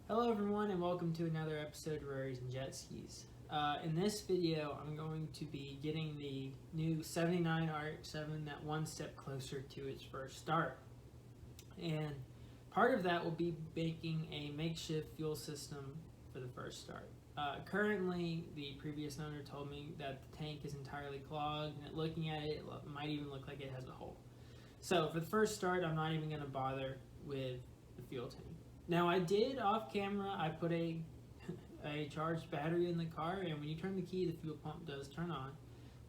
Hello everyone and welcome to another episode of Rares and Jet Skis. In this video I'm going to be getting the new 79 RX7 that one step closer to its first start. And part of that will be making a makeshift fuel system for the first start. Currently the previous owner told me that the tank is entirely clogged and looking at it, it might even look like it has a hole. So for the first start I'm not even going to bother with the fuel tank. Now I did off camera, I put a charged battery in the car, and when you turn the key the fuel pump does turn on.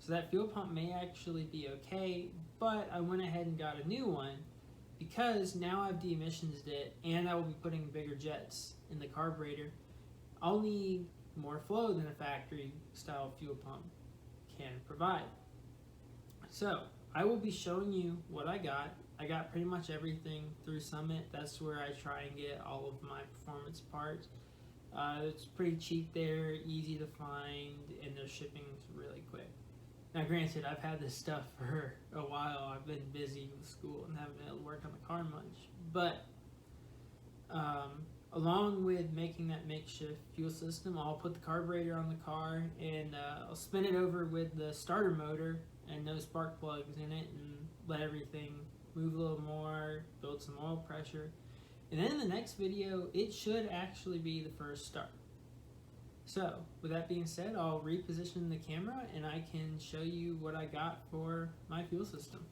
So that fuel pump may actually be okay, but I went ahead and got a new one because now I've de-emissioned it and I will be putting bigger jets in the carburetor. I'll need more flow than a factory style fuel pump can provide. So I will be showing you what I got. I got pretty much everything through Summit. That's where I try and get all of my performance parts. It's pretty cheap there, easy to find, and their shipping's really quick. Now granted, I've had this stuff for a while. I've been busy with school and haven't been able to work on the car much. But along with making that makeshift fuel system, I'll put the carburetor on the car and I'll spin it over with the starter motor and no spark plugs in it and let everything move a little more, build some oil pressure. And then in the next video, it should actually be the first start. So with that being said, I'll reposition the camera and I can show you what I got for my fuel system.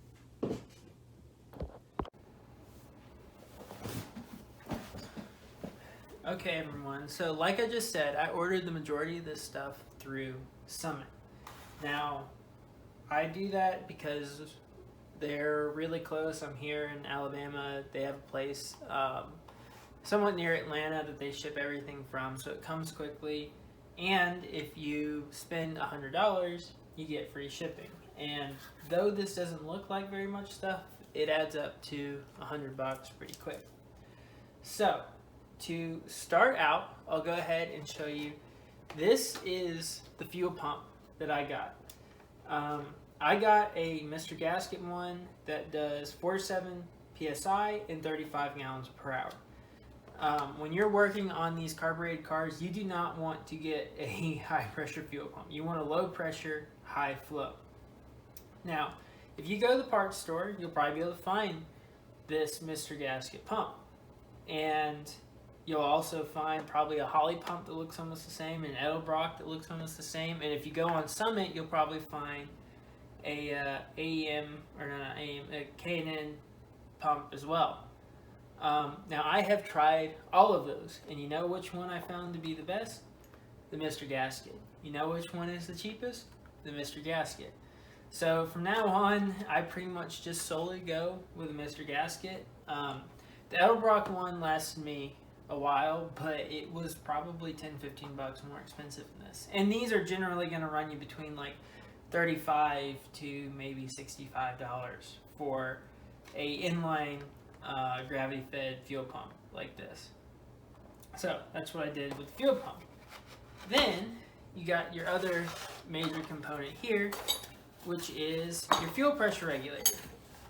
Okay everyone, so like I just said, I ordered the majority of this stuff through Summit. Now, I do that because they're really close. I'm here in Alabama. They have a place somewhat near Atlanta that they ship everything from, so it comes quickly. And if you spend $100, you get free shipping. And though this doesn't look like very much stuff, it adds up to $100 pretty quick. So to start out, I'll go ahead and show you. This is the fuel pump that I got. I got a Mr. Gasket one that does 47 PSI and 35 gallons per hour. When you're working on these carbureted cars, you do not want to get a high pressure fuel pump. You want a low pressure, high flow. Now, if you go to the parts store, you'll probably be able to find this Mr. Gasket pump. And you'll also find probably a Holley pump that looks almost the same, and Edelbrock that looks almost the same. And if you go on Summit, you'll probably find a K&N pump as well. Now I have tried all of those, and you know which one I found to be the best? The Mr. Gasket. You know which one is the cheapest? The Mr. Gasket. So from now on, I pretty much just solely go with the Mr. Gasket. The Edelbrock one lasted me a while, but it was probably $10-15 more expensive than this. And these are generally going to run you between like $35 to maybe $65 for a inline gravity-fed fuel pump like this. So that's what I did with the fuel pump. Then you got your other major component here, which is your fuel pressure regulator.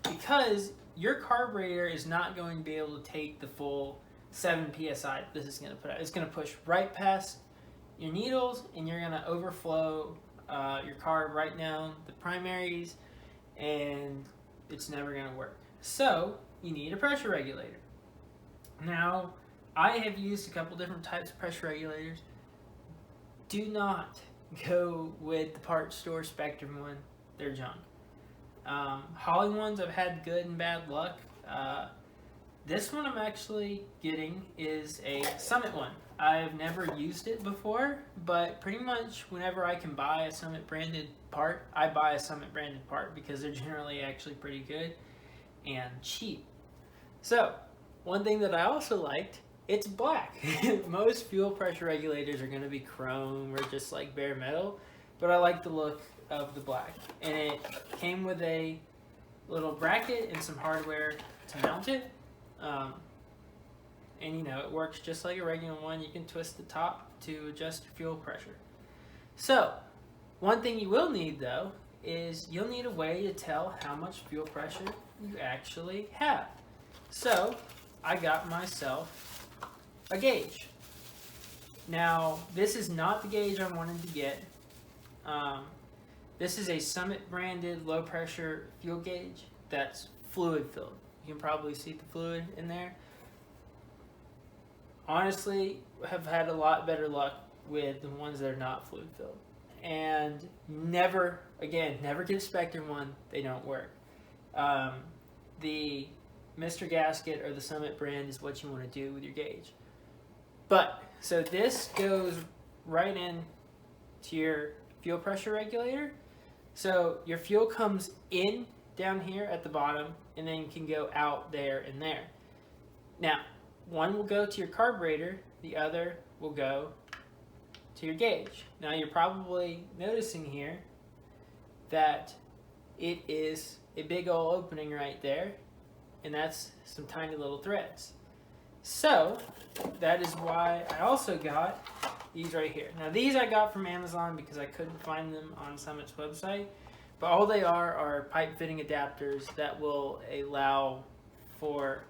Because your carburetor is not going to be able to take the full 7 PSI this is going to put out. It's going to push right past your needles, and you're going to overflow your carb right down the primaries, and it's never going to work. So you need a pressure regulator. Now, I have used a couple different types of pressure regulators. Do not go with the parts store Spectrum one. They're junk. Holley ones I've had good and bad luck. This one I'm actually getting is a Summit one. I've never used it before, but pretty much whenever I can buy a Summit branded part, I buy a Summit branded part because they're generally actually pretty good and cheap. So, one thing that I also liked, it's black. Most fuel pressure regulators are going to be chrome or just like bare metal, but I like the look of the black. And it came with a little bracket and some hardware to mount it. And you know, it works just like a regular one. You can twist the top to adjust your fuel pressure. So, one thing you will need though is you'll need a way to tell how much fuel pressure you actually have. So, I got myself a gauge. Now, this is not the gauge I wanted to get. This is a Summit branded low pressure fuel gauge that's fluid filled. You can probably see the fluid in there. Honestly, have had a lot better luck with the ones that are not fluid filled. And never get a Spectre one, they don't work. The Mr. Gasket or the Summit brand is what you want to do with your gauge. But, so this goes right in to your fuel pressure regulator. So your fuel comes in down here at the bottom and then can go out there and there. Now, one will go to your carburetor, the other will go to your gauge. Now you're probably noticing here that it is a big old opening right there, and that's some tiny little threads. So that is why I also got these right here. Now these I got from Amazon because I couldn't find them on Summit's website, but all they are pipe fitting adapters that will allow for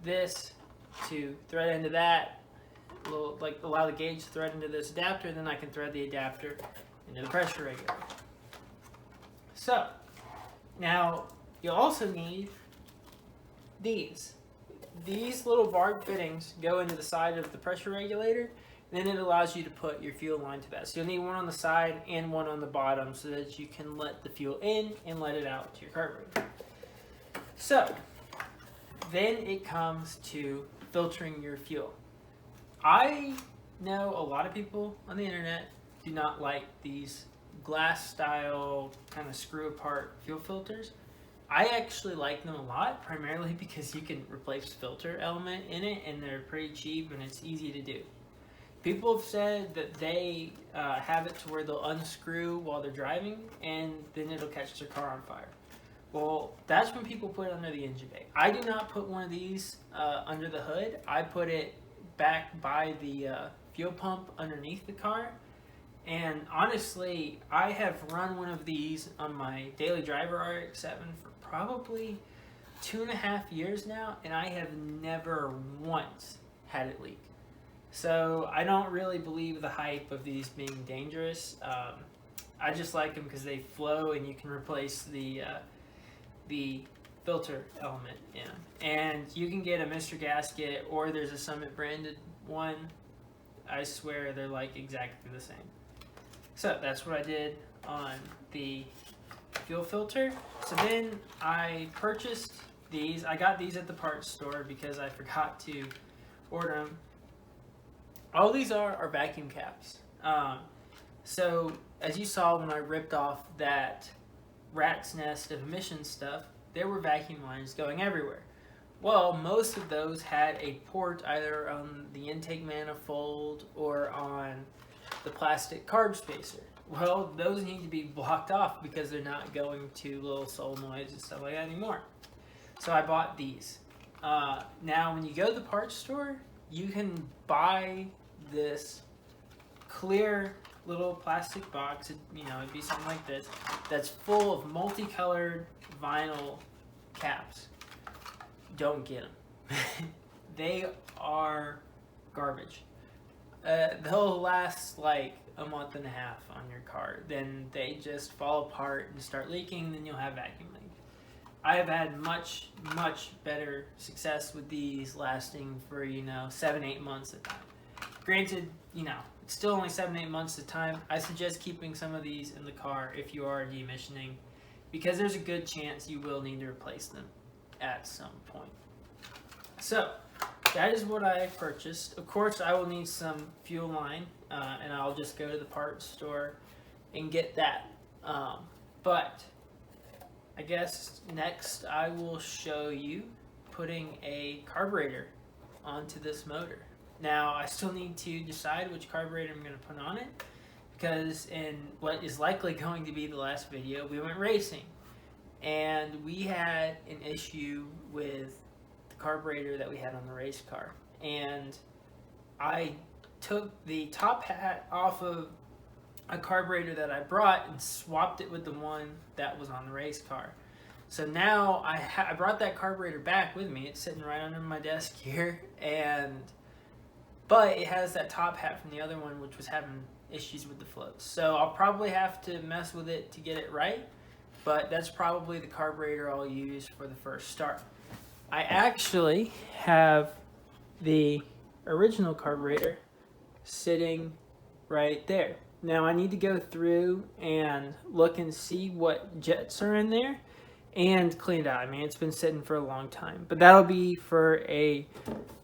this to thread into that, like allow the gauge to thread into this adapter, and then I can thread the adapter into the pressure regulator. So now you'll also need these. These little Varg fittings go into the side of the pressure regulator, and then it allows you to put your fuel line to that. So you'll need one on the side and one on the bottom so that you can let the fuel in and let it out to your carburetor. So then it comes to filtering your fuel. I know a lot of people on the internet do not like these glass style kind of screw apart fuel filters. I actually like them a lot, primarily because you can replace the filter element in it and they're pretty cheap and it's easy to do. People have said that they have it to where they'll unscrew while they're driving and then it'll catch their car on fire. Well, that's when people put it under the engine bay. I do not put one of these under the hood. I put it back by the fuel pump underneath the car. And honestly, I have run one of these on my daily driver RX7 for probably 2.5 years now, and I have never once had it leak. So I don't really believe the hype of these being dangerous. I just like them because they flow and you can replace the filter element in them. And you can get a Mr. Gasket or there's a Summit branded one. I swear they're like exactly the same. So that's what I did on the fuel filter. So then I purchased these. I got these at the parts store because I forgot to order them. All these are vacuum caps. So as you saw when I ripped off that rat's nest of emission stuff, there were vacuum lines going everywhere. Well, most of those had a port either on the intake manifold or on the plastic carb spacer. Well, those need to be blocked off because they're not going to little solenoids and stuff like that anymore. So I bought these. Now, when you go to the parts store, you can buy this clear little plastic box. It'd be something like this, that's full of multicolored vinyl caps. Don't get them. They are garbage. They'll last like a month and a half on your car. Then they just fall apart and start leaking, and then you'll have vacuum leak. I have had much better success with these lasting for 7-8 months at a time. Granted, it's still only 7-8 months at a time. I suggest keeping some of these in the car if you are decommissioning, because there's a good chance you will need to replace them at some point. So that is what I purchased. Of course, I will need some fuel line, and I'll just go to the parts store and get that. But I guess next I will show you putting a carburetor onto this motor. Now, I still need to decide which carburetor I'm going to put on it, because in what is likely going to be the last video, we went racing. And we had an issue with the carburetor that we had on the race car. And I took the top hat off of a carburetor that I brought and swapped it with the one that was on the race car. So now I brought that carburetor back with me. It's sitting right under my desk here. And but it has that top hat from the other one, which was having issues with the floats. So I'll probably have to mess with it to get it right, but that's probably the carburetor I'll use for the first start. I actually have the original carburetor sitting right there. Now I need to go through and look and see what jets are in there and clean it out. I mean, it's been sitting for a long time, but that'll be for a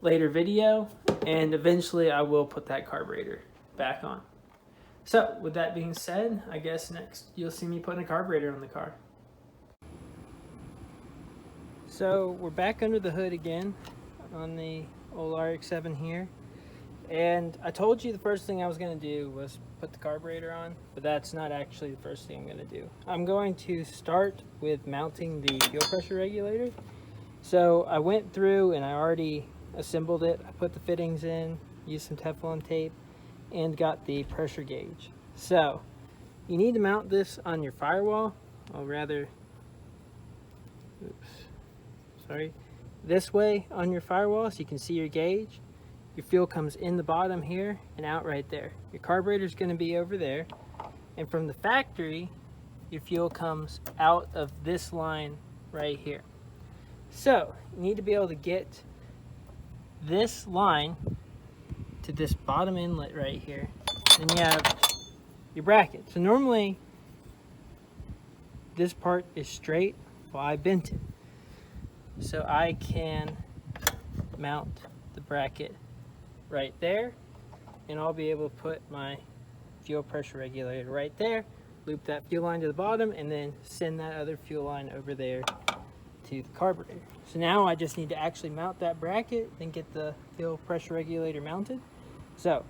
later video, and eventually I will put that carburetor back on. So with that being said, I guess next you'll see me putting a carburetor on the car. So we're back under the hood again on the old RX7 here. And I told you the first thing I was going to do was put the carburetor on, but that's not actually the first thing I'm going to do. I'm going to start with mounting the fuel pressure regulator. So I went through and I already assembled it. I put the fittings in, used some Teflon tape, and got the pressure gauge. So you need to mount this on your firewall, or rather, this way on your firewall so you can see your gauge. Your fuel comes in the bottom here and out right there. Your carburetor is going to be over there, and from the factory your fuel comes out of this line right here. So you need to be able to get this line to this bottom inlet right here. Then you have your bracket. So normally this part is straight, well, I bent it so I can mount the bracket right there, and I'll be able to put my fuel pressure regulator right there, loop that fuel line to the bottom, and then send that other fuel line over there to the carburetor. So now I just need to actually mount that bracket and get the fuel pressure regulator mounted. So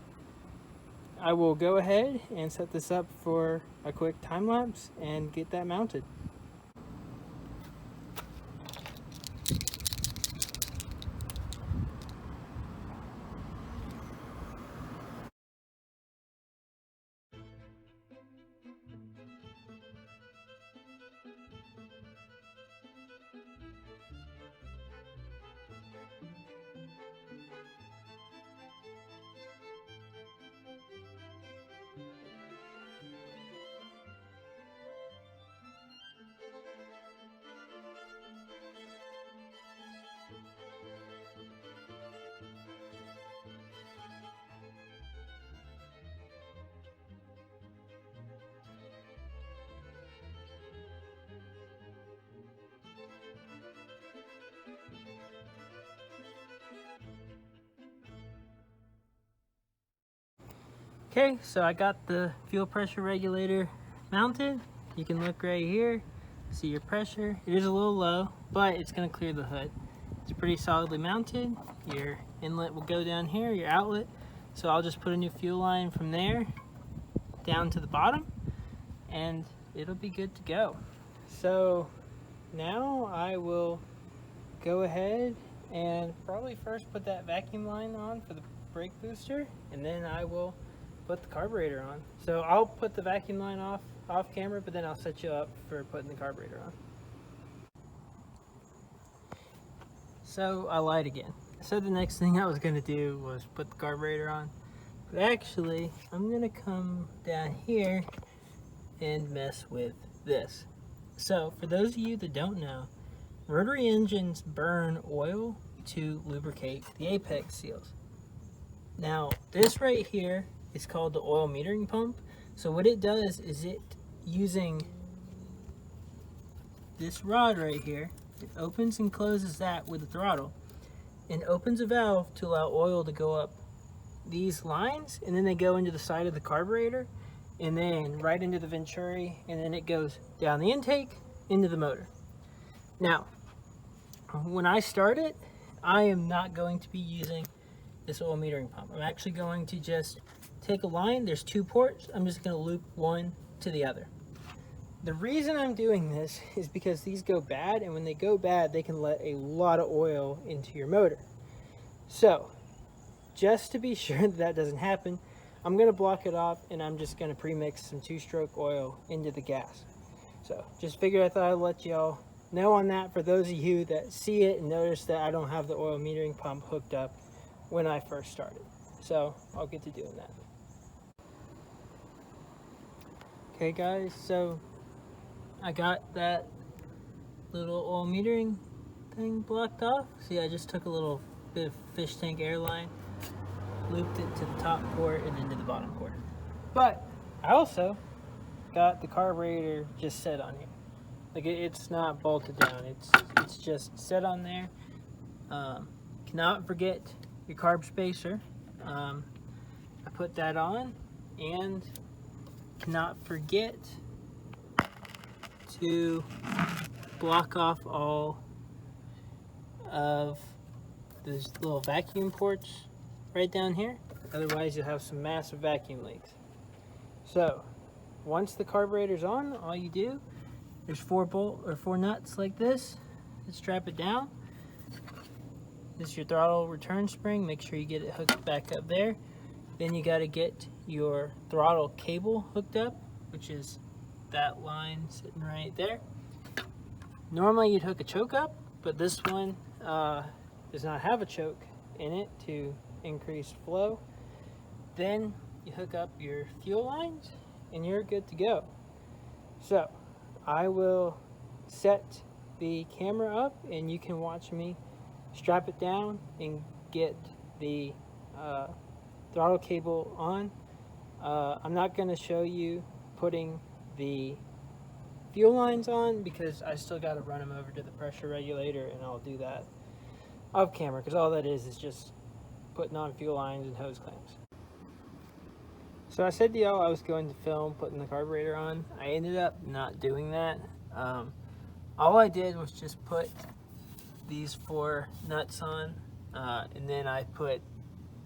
I will go ahead and set this up for a quick time lapse and get that mounted. Okay, so I got the fuel pressure regulator mounted. You can look right here, see your pressure. It is a little low, but it's going to clear the hood. It's pretty solidly mounted. Your inlet will go down here, your outlet. So I'll just put a new fuel line from there down to the bottom, and it'll be good to go. So now I will go ahead and probably first put that vacuum line on for the brake booster, and then I will put the carburetor on. So I'll put the vacuum line off camera, but then I'll set you up for putting the carburetor on. So I lied again. I said the next thing I was going to do was put the carburetor on, but actually I'm going to come down here and mess with this. So for those of you that don't know, rotary engines burn oil to lubricate the apex seals. Now this right here is called the oil metering pump. So what it does is it, using this rod right here, it opens and closes that with the throttle and opens a valve to allow oil to go up these lines, and then they go into the side of the carburetor and then right into the venturi, and then it goes down the intake into the motor. Now when I start it, I am not going to be using this oil metering pump. I'm actually going to just take a line. There's two ports. I'm just going to loop one to the other. The reason I'm doing this is because these go bad, and when they go bad, they can let a lot of oil into your motor. So just to be sure that that doesn't happen, I'm going to block it off, and I'm just going to pre-mix some two-stroke oil into the gas. So just figured I thought I'd let y'all know on that, for those of you that see it and notice that I don't have the oil metering pump hooked up when I first started. So I'll get to doing that. Okay guys, so I got that little oil metering thing blocked off. See, I just took a little bit of fish tank airline, looped it to the top port and then to the bottom port. But I also got the carburetor just set on here. Like it's not bolted down, it's just set on there. Cannot forget your carb spacer. I put that on, and cannot forget to block off all of those little vacuum ports right down here. Otherwise you'll have some massive vacuum leaks. So once the carburetor's on, all you do, there's 4 nuts like this that strap it down. This is your throttle return spring. Make sure you get it hooked back up there. Then you got to get your throttle cable hooked up, which is that line sitting right there. Normally you'd hook a choke up, but this one does not have a choke in it to increase flow. Then you hook up your fuel lines and you're good to go. So I will set the camera up and you can watch me strap it down and get the throttle cable on. I'm not going to show you putting the fuel lines on because I still got to run them over to the pressure regulator, and I'll do that off camera because all that is just putting on fuel lines and hose clamps. So I said to y'all I was going to film putting the carburetor on. I ended up not doing that. All I did was just put these 4 nuts on, and then I put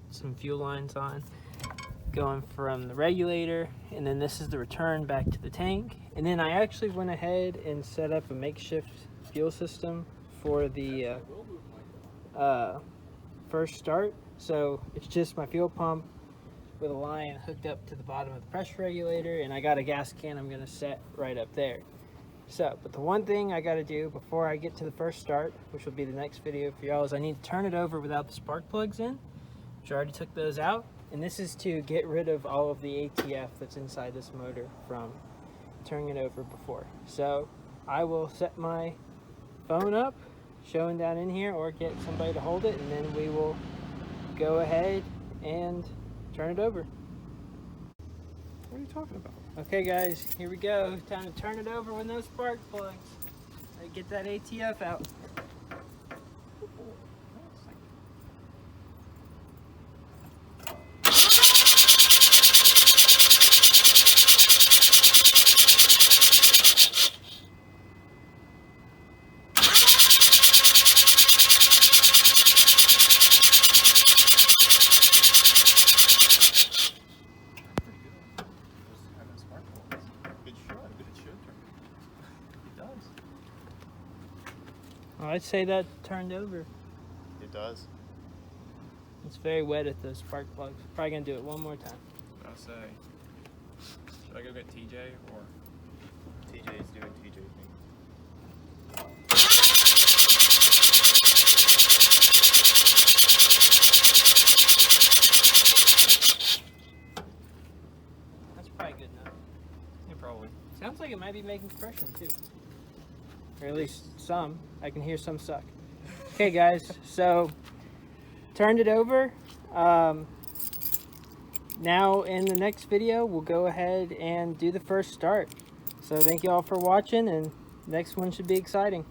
some fuel lines on going from the regulator, and then this is the return back to the tank. And then I actually went ahead and set up a makeshift fuel system for the first start. So it's just my fuel pump with a line hooked up to the bottom of the pressure regulator, and I got a gas can I'm gonna set right up there. So, but the one thing I gotta do before I get to the first start, which will be the next video for y'all, is I need to turn it over without the spark plugs in, which I already took those out. And this is to get rid of all of the ATF that's inside this motor from turning it over before. So I will set my phone up, showing down in here, or get somebody to hold it, and then we will go ahead and turn it over. What are you talking about? Okay guys, here we go. Time to turn it over with no spark plugs. Get that ATF out. I'd say that turned over. It does. It's very wet at those spark plugs. Probably gonna do it one more time. I'll say, should I go get TJ or? TJ is doing TJ thing. That's probably good enough. Yeah, probably. Sounds like it might be making compression too. Or at least some. I can hear some suck. Okay guys, so turned it over. Now in the next video, we'll go ahead and do the first start. So thank you all for watching, and next one should be exciting.